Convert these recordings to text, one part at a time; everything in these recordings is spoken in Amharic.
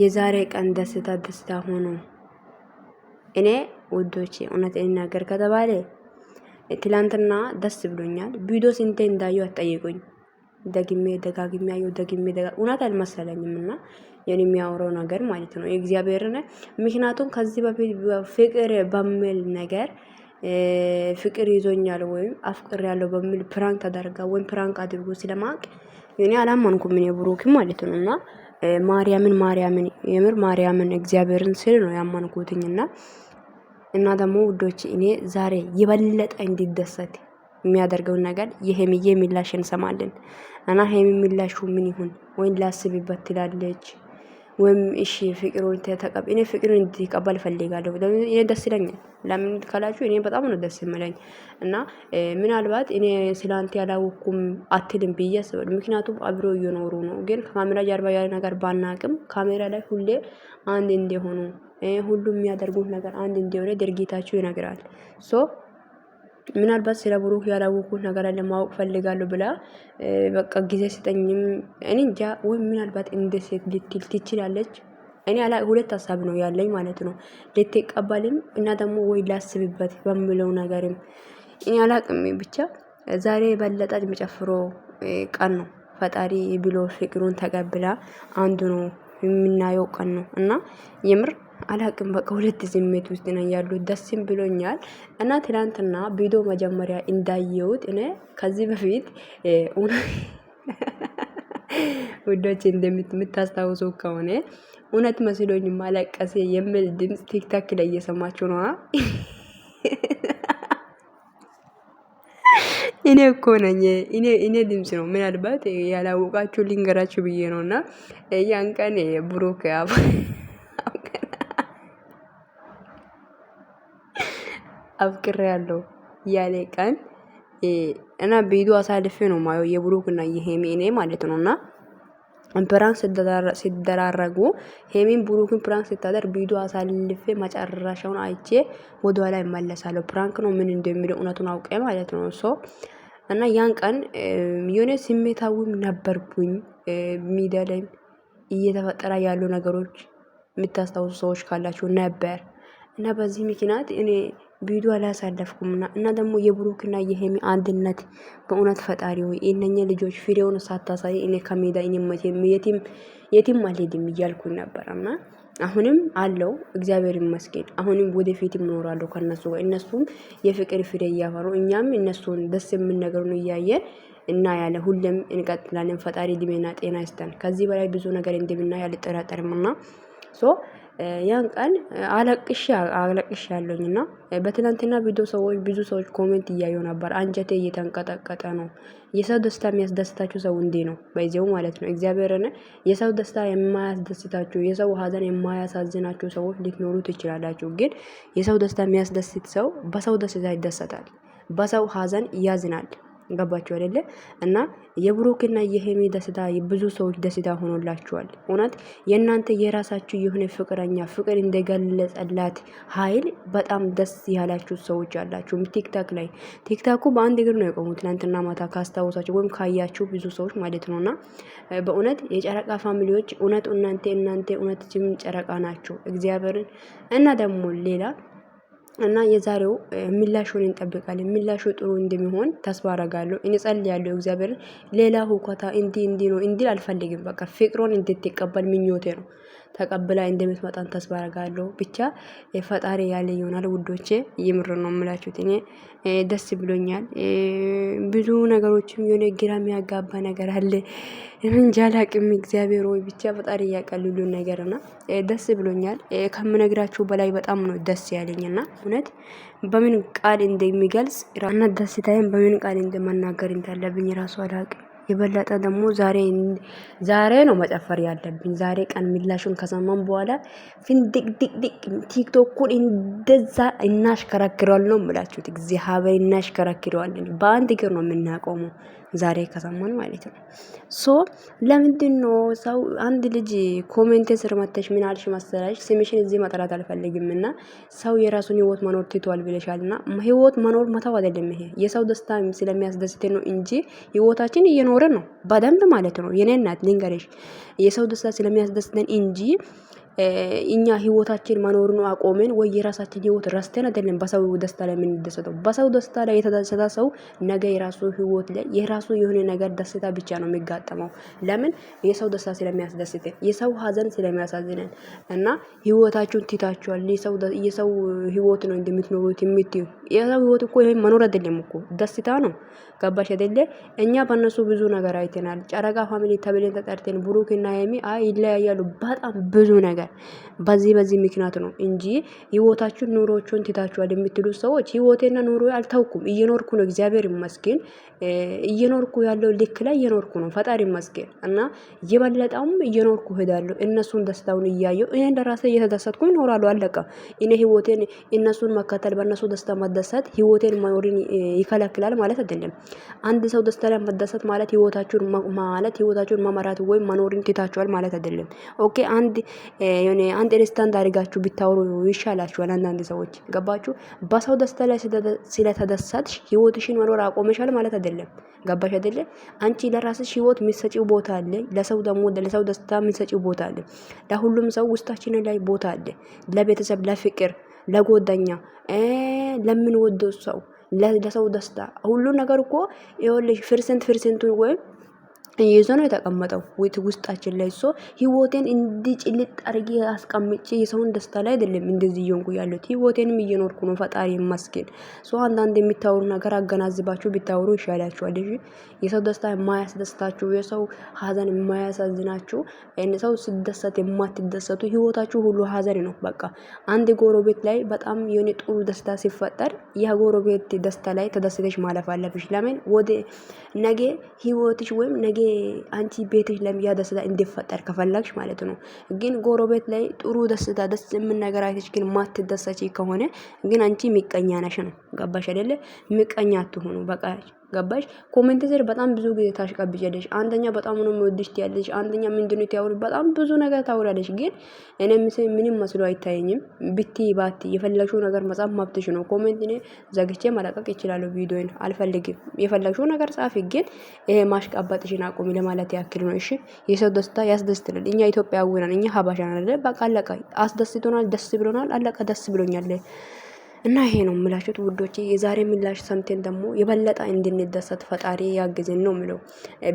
የዛሬ ቀን ደስታ ሆኖ እኔ ውዶቼ እውነት እናገር ከተባለ ትላንትና ደስ ብሎኛል። ቪዲዮ ስንቴ እንዳየው አትጠይቁኝ። ደግሜ ደጋግሜ አየሁ እውነት አልመሰለኝም እና የኔ የሚያወራው ነገር ማለት ነው የእግዚአብሔርን። ምክንያቱም ከዚህ በፊት ፍቅር በሚል ነገር ፍቅር ይዞኛል ወይም አፍቅር ያለው በሚል ፕራንክ ተደርጋ ወይም ፕራንክ አድርጎ ስለማቅ እኔ አላመንኩም። እኔ ብሩክም ማለት ነው እና ማርያምን የምር ማርያምን እግዚአብሔርን ስል ነው ያመንኩትኝና እና ደግሞ ውዶች እኔ ዛሬ የበለጠ እንዲደሰት የሚያደርገውን ነገር የሄሚዬ ምላሽ እንሰማለን። እና ሄሚ ምላሹ ምን ይሁን ወይም ላስብበት ትላለች ወይም እሺ ፍቅሩን ተቀበል። እኔ ፍቅሩን እንዲቀበል ፈልጋለሁ። እኔ ደስ ይለኛል። ለምን ካላችሁ እኔ በጣም ነው ደስ የሚለኝ እና ምናልባት እኔ ስላንተ ያላወኩም አትልም ብዬ አስባለሁ። ምክንያቱም አብሮ እየኖሩ ነው። ግን ካሜራ ጀርባ ያለ ነገር ባናቅም ካሜራ ላይ ሁሌ አንድ እንደሆኑ ሁሉም የሚያደርጉት ነገር አንድ እንደሆነ ድርጊታቸው ይነግራል። ሶ ምናልባት ስለ ብሩክ ያላወኩት ነገር አለ ማወቅ ፈልጋለሁ ብላ በቃ ጊዜ ስጠኝም እኔ እንጃ። ወይ ምናልባት እንደ ሴት ልትል ትችላለች። እኔ ሁለት ሀሳብ ነው ያለኝ ማለት ነው። ልትቀበልም እና ደግሞ ወይ ላስብበት በሚለው ነገርም እኔ አላቅም። ብቻ ዛሬ የበለጠ የሚጨፍረው ቀን ነው። ፈጣሪ ብሎ ፍቅሩን ተቀብላ አንዱ ነው የምናየው ቀን ነው እና የምር አላቅም። በቃ ሁለት ስሜት ውስጥ ነው ያሉት። ደስም ብሎኛል እና ትናንትና ቪዲዮ መጀመሪያ እንዳየሁት እኔ ከዚህ በፊት ውዶች እንደምታስታውሱ ከሆነ እውነት መስሎኝ ማለቀሴ የሚል ድምጽ ቲክታክ ላይ እየሰማችሁ ነው። እኔ እኮ ነኝ እኔ ድምጽ ነው። ምናልባት ያላወቃችሁ ልንገራችሁ ብዬ ነውና ያን ቀን ብሩክ አፍቅሬያለሁ ያለ ቀን እና ቪዲዮ አሳልፌ ነው ማየው የብሩክና የሄሚ እኔ ማለት ነውና ፕራንክ ሲደራረጉ ሄሚን ብሩክን ፕራንክ ስታደርግ ቪዲዮ አሳልፌ መጨረሻውን አይቼ ወደ ኋላ እመለሳለሁ። ፕራንክ ነው ምን እንደሚለው እውነቱን አውቄ ማለት ነው። ሶ እና ያን ቀን የሆነ ስሜታዊም ነበርኩኝ። ሚዲያ ላይ እየተፈጠረ ያሉ ነገሮች የምታስታውሱ ሰዎች ካላችሁ ነበር እና በዚህ ምክንያት እኔ ቪዲዮ አላሳለፍኩምና እና ደግሞ የብሩክና የሄሚ አንድነት በእውነት ፈጣሪ ሆይ እነኚህ ልጆች ፍሬውን ሳታሳይ እኔ ከሜዳ እኔ የትም አልሄድም እያልኩኝ ነበርና አሁንም አለው እግዚአብሔር ይመስገን። አሁንም ወደፊትም እኖራለሁ ከነሱ ጋር። እነሱም የፍቅር ፍሬ እያፈሩ እኛም እነሱን ደስ የምን ነገር ነው እያየን እና ያለ ሁሌም እንቀጥላለን። ፈጣሪ እድሜና ጤና ይስጠን። ከዚህ በላይ ብዙ ነገር እንደምናይ አልጠራጠርምና ሶ ያን ቀን አለቅሽ ያለኝና በትናንትና ቪዲዮ ሰዎች ብዙ ሰዎች ኮሜንት እያየው ነበር። አንጀቴ እየተንቀጠቀጠ ነው። የሰው ደስታ የሚያስደስታችሁ ሰው እንዴ ነው በዚያው ማለት ነው። እግዚአብሔርን የሰው ደስታ የማያስደስታችሁ የሰው ሀዘን የማያሳዝናችሁ ሰዎች ልትኖሩ ትችላላችሁ። ግን የሰው ደስታ የሚያስደስት ሰው በሰው ደስታ ይደሰታል፣ በሰው ሀዘን ያዝናል። ገባችሁ አይደለ? እና የብሩክና የሄሚ ደስታ የብዙ ሰዎች ደስታ ሆኖላችኋል። እውነት የእናንተ የራሳችሁ የሆነ ፍቅረኛ ፍቅር እንደገለጸላት ኃይል በጣም ደስ ያላችሁ ሰዎች አላችሁ። ቲክታክ ላይ ቲክታኩ በአንድ እግር ነው የቆሙት ትናንትና ማታ ካስታወሳችሁ ወይም ካያችሁ ብዙ ሰዎች ማለት ነውና በእውነት የጨረቃ ፋሚሊዎች እውነት እናንተ እውነት ጨረቃ ናቸው እግዚአብሔርን እና ደግሞ ሌላ እና የዛሬው ምላሹን እንጠብቃለን። ምላሹ ጥሩ እንደሚሆን ተስፋ አረጋለሁ። እኔ ጸልያለሁ እግዚአብሔር ሌላ ሁከታ እንዲ ነው እንዲ አልፈልግም። በቃ ፍቅሩን እንድትቀበል ምኞቴ ነው። ተቀብላ እንደምትመጣን ተስፋ አረጋለሁ። ብቻ ፈጣሪ ያለ ይሆናል ውዶቼ። የምር ነው የምላችሁት። እኔ ደስ ብሎኛል። ብዙ ነገሮችም የሆነ ግራ የሚያጋባ ነገር አለ። እንጃ አላቅም። እግዚአብሔር ወይ ብቻ ፈጣሪ ያቀልሉ ነገርና ደስ ብሎኛል። ከምነግራችሁ በላይ በጣም ነው ደስ ያለኝና እውነት በምን ቃል እንደሚገልጽ እና ደስታዬን በምን ቃል እንደመናገር እንዳለብኝ ራሱ አላቅም። የበለጠ ደግሞ ዛሬ ነው መጨፈር ያለብኝ። ዛሬ ቀን ምላሹን ከሰማን በኋላ ፍንድቅድቅድቅ ቲክቶኩን እንደዛ እናሽከረክረዋለን ነው የምላችሁት። እግዚአብሔር እናሽከረክረዋለን። በአንድ እግር ነው የምናቆመው። ዛሬ ከሰማን ማለት ነው። ሶ ለምንድነው ሰው አንድ ልጅ ኮሜንት ስር መተሽ ምን አልሽ መሰለሽ? ስምሽን እዚህ መጥራት አልፈልግምና ሰው የራሱን ህይወት መኖር ትቷል ብለሻልና ህይወት መኖር መተው አይደለም። ይሄ የሰው ደስታ ስለሚያስደስተን ነው እንጂ ህይወታችን እየኖርን ነው በደንብ ማለት ነው። የኔ እናት ልንገርሽ፣ የሰው ደስታ ስለሚያስደስተን እንጂ እኛ ህይወታችን መኖር ነው አቆመን ወይ የራሳችን ህይወት ረስተን አይደለም በሰው ደስታ ላይ የምንደሰተው። በሰው ደስታ ላይ የተደሰተ ሰው ነገ የራሱ ህይወት ላይ የራሱ የሆነ ነገር ደስታ ብቻ ነው የሚጋጠመው። ለምን? የሰው ደስታ ስለሚያስደስተን፣ የሰው ሀዘን ስለሚያሳዝነን እና ህይወታችሁን ትታችኋል የሰው ህይወት ነው እንደምትኖሩት የምትዩ። የሰው ህይወት እኮ ይሄ መኖር አይደለም እኮ ደስታ ነው። ገባሽ አይደለ? እኛ በእነሱ ብዙ ነገር አይተናል። ጨረቃ ፋሚሊ ተብለን ተጠርተን ብሩክና ሀይሚ ይለያያሉ በጣም ብዙ ነገር በዚህ ምክንያት ነው እንጂ ህይወታችሁን ኑሮቹን ትታችኋል የምትሉ ሰዎች ህይወቴና ኑሮ አልታውኩም። እየኖርኩ ነው፣ እግዚአብሔር ይመስገን እየኖርኩ ያለው ልክ ላይ እየኖርኩ ነው፣ ፈጣሪ ይመስገን እና የበለጠውም እየኖርኩ ሄዳለሁ። እነሱን ደስታውን እያየሁ እኔ እንደራሴ እየተደሰትኩ ይኖራሉ። አለቀ። እኔ ህይወቴን እነሱን መከተል በእነሱ ደስታ መደሰት ህይወቴን መኖርን ይከለክላል ማለት አይደለም። አንድ ሰው ደስታ ላይ መደሰት ማለት ህይወታችሁን መመራት ወይም መኖርን ትታችኋል ማለት አይደለም። ኦኬ አንድ ኢንስታንት አድርጋችሁ ቢታወሩ ይሻላችኋል። አንዳንድ ሰዎች ገባችሁ? በሰው ደስታ ላይ ስለተደሰትሽ ህይወትሽን መኖር አቆመሻል ማለት አይደለም። ገባሽ አይደለ? አንቺ ለራስሽ ህይወት የሚሰጪው ቦታ አለ፣ ለሰው ደግሞ ለሰው ደስታ የሚሰጪው ቦታ አለ። ለሁሉም ሰው ውስጣችን ላይ ቦታ አለ። ለቤተሰብ፣ ለፍቅር፣ ለጓደኛ፣ ለምንወደው ሰው፣ ለሰው ደስታ ሁሉ ነገር እኮ ይኸውልሽ ፍርሰንቱ ወይም ይዞ ነው የተቀመጠው ውስጣችን ላይ። ሶ ህይወቴን እንዲህ ጭልጥ አድርጌ አስቀምጬ የሰውን ደስታ ላይ አይደለም እንደዚህ እየሆንኩ ያለሁት፣ ህይወቴንም እየኖርኩ ነው፣ ፈጣሪ ይመስገን። ሶ አንዳንድ የሚታወሩ ነገር አገናዝባችሁ ቢታወሩ ይሻላችኋል። እሺ የሰው ደስታ የማያስደስታችሁ፣ የሰው ሀዘን የማያሳዝናችሁ፣ ሰው ሲደሰት የማትደሰቱ ህይወታችሁ ሁሉ ሀዘን ነው። በቃ አንድ ጎረቤት ላይ በጣም የሆነ ጥሩ ደስታ ሲፈጠር ያ ጎረቤት ደስታ ላይ ተደስተሽ ማለፍ አለብሽ። ለምን ወደ ነገ ህይወትሽ ወይም ነገ አንቺ ቤትሽ ለሚያ ደስታ እንዲፈጠር ከፈለግሽ ማለት ነው። ግን ጎረቤት ላይ ጥሩ ደስታ ደስ የምን ነገር አይተሽ ግን ማትደሰቺ ከሆነ ግን አንቺ ሚቀኛ ነሽ ነው። ገባሽ አይደለ? ሚቀኛ አትሆኑ በቃ ገባሽ? ኮሜንት ስር በጣም ብዙ ጊዜ ታሽቀብጫለሽ። አንደኛ በጣም ነው የምወድሽ ትያለሽ፣ አንደኛ ምንድነው ታውሪ፣ በጣም ብዙ ነገር ታውራለሽ። ግን እኔ ምንም መስሎ አይታየኝም። ባቲ የፈለግሽው ነገር መጻፍ መብትሽ ነው። ኮሜንት እኔ ዘግቼ ማለቀቅ ይችላል። ቪዲዮን አልፈልግም። የፈለግሽው ነገር ጻፊ፣ ግን ይሄ ማሽቀባጥሽን አቁሚ ለማለት ያክል ነው። እሺ የሰው ደስታ ያስደስትናል። እኛ ኢትዮጵያዊ ነን፣ እኛ ሀባሻ ነን አይደል? በቃ አለቀ። አስደስቶናል፣ ደስ ብሎናል፣ አለቀ። ደስ ብሎኛል። እና ይሄ ነው የምላችሁት ውዶቼ። የዛሬ ምላሽ ሰምተን ደግሞ የበለጠ እንድንደሰት ፈጣሪ ያግዘን ነው የምለው።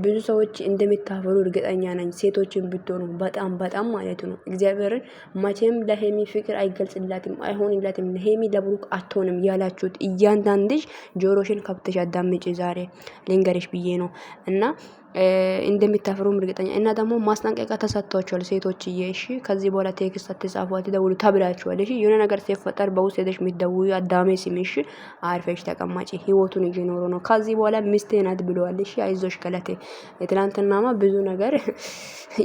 ብዙ ሰዎች እንደሚታፈሩ እርግጠኛ ነኝ፣ ሴቶችን ብትሆኑ በጣም ማለት ነው። እግዚአብሔርን መቼም ለሄሚ ፍቅር አይገልጽላትም፣ አይሆንላትም፣ ሄሚ ለብሩክ አትሆንም ያላችሁት እያንዳንድሽ ጆሮሽን ከብተሽ አዳምጪ። ዛሬ ልንገርሽ ብዬ ነው እና እንደሚታፈሩም እርግጠኛ እና ደግሞ ማስጠንቀቂያ ተሰጥቷቸዋል ሴቶችዬ። እሺ ከዚህ በኋላ ቴክስት አትጻፉ፣ አትደውሉ ተብላችኋል። እሺ የሆነ ነገር ሲፈጠር በውስጥ ሄደሽ የምትደውዩ አዳሜ ስምሽ አርፈሽ ተቀማጪ። ህይወቱን እየኖሩ ነው። ከዚህ በኋላ ሚስቴ ናት ብለዋል። እሺ አይዞሽ ገለቴ። ትናንትናማ ብዙ ነገር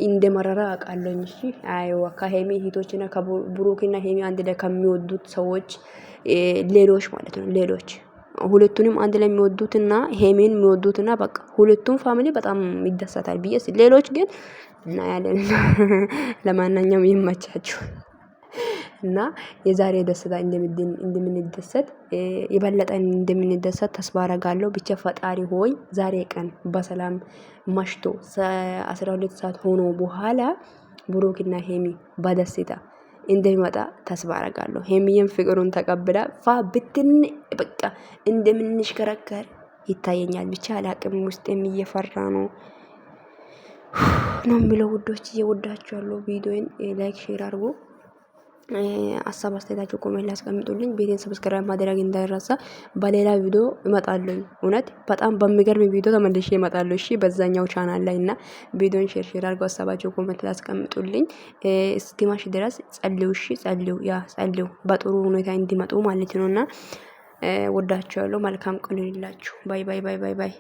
እንደመረራ አውቃለሁኝ። እሺ አይዋ ከሄሚ ሂቶችና ከብሩክና ሄሚ አንድ ላይ ከሚወዱት ሰዎች ሌሎች ማለት ነው ሌሎች ሁለቱንም አንድ ላይ የሚወዱትና ሄሜን የሚወዱትና በቃ ሁለቱም ፋሚሊ በጣም ይደሰታል ብዬ ሌሎች ግን እና ያለን ለማንኛውም ይመቻችሁ እና የዛሬ ደስታ እንደምንደሰት የበለጠ እንደምንደሰት ተስፋ አደርጋለሁ። ብቻ ፈጣሪ ሆይ ዛሬ ቀን በሰላም መሽቶ 12 ሰዓት ሆኖ በኋላ ብሩክና ሄሚ በደስታ እንደሚመጣ ተስፋ አደርጋለሁ። ሄሚየም ፍቅሩን ተቀብላ ብትን በቃ እንደምንሽከረከር ይታየኛል። ብቻ አላቅም፣ ውስጤም እየፈራ ነው የሚለው ውዶች። እየወዳችኋለሁ። ቪዲዮን ላይክ ሼር አድርጉ። ሀሳብ አስተያየታችሁ ኮሜንት ላይ አስቀምጡልኝ። ቤቴን ሰብስክራይብ ማድረግ እንዳይረሳ። በሌላ ቪዲዮ እመጣለሁ። እውነት በጣም በሚገርም ቪዲዮ ተመልሼ እመጣለሁ። እሺ በዛኛው ቻናል ላይ እና ቪዲዮን ሼር አድርጉ። ሀሳባችሁ ኮሜንት ላይ አስቀምጡልኝ። እስኪማሽ ድረስ ጸልዩ። እሺ ጸልዩ በጥሩ ሁኔታ እንዲመጡ ማለት ነውና ወዳችኋለሁ። መልካም ቀን ይሁንላችሁ። ባይ ባይ ባይ ባይ ባይ